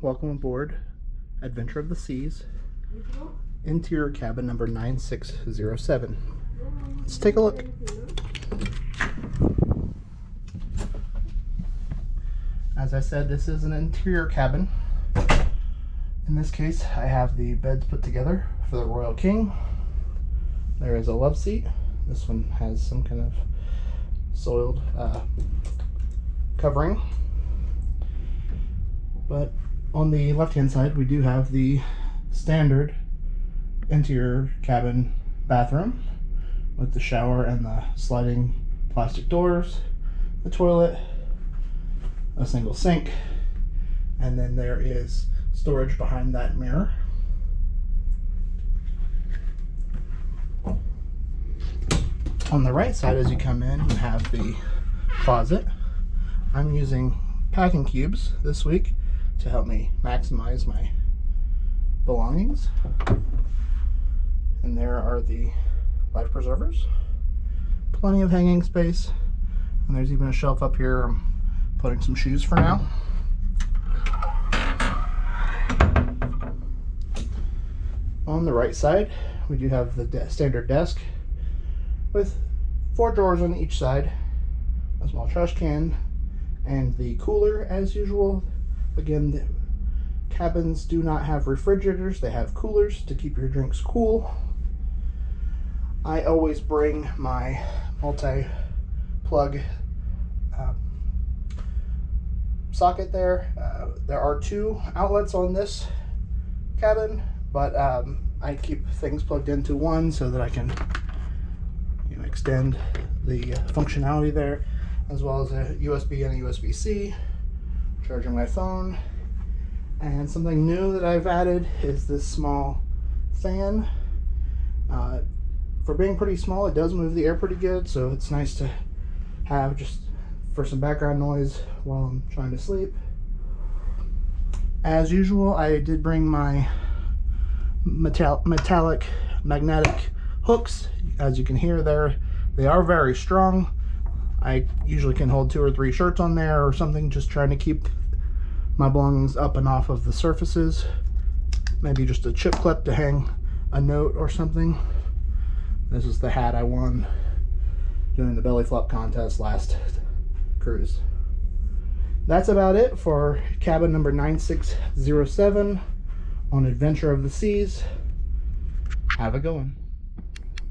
Welcome aboard Adventure of the Seas, interior cabin number 9607. Let's take a look. As I said, this is an interior cabin. In this case, I have the beds put together for the Royal King. There is a love seat. This one has some kind of soiled covering. But on the left-hand side, we do have the standard interior cabin bathroom with the shower and the sliding plastic doors, the toilet, a single sink, and then there is storage behind that mirror. On the right side, as you come in, you have the closet. I'm using packing cubes this week to help me maximize my belongings. And there are the life preservers. Plenty of hanging space. And there's even a shelf up here. I'm putting some shoes for now. On the right side, we do have the standard desk with 4 drawers on each side, a small trash can, and the cooler as usual. Again, the cabins do not have refrigerators, they have coolers to keep your drinks cool. I always bring my multi-plug socket there. There are 2 outlets on this cabin, but I keep things plugged into one so that I can extend the functionality there, as well as a USB and a USB-C, charging my phone. And something new that I've added is this small fan. For being pretty small, it does move the air pretty good, so it's nice to have just for some background noise while I'm trying to sleep. As usual, I did bring my metallic magnetic hooks. As you can hear there, they are very strong. I usually can hold 2 or 3 shirts on there or something, just trying to keep my belongings up and off of the surfaces. Maybe just a chip clip to hang a note or something. This is the hat I won doing the belly flop contest last cruise. That's about it for cabin number 9607 on Adventure of the Seas. Have a good one.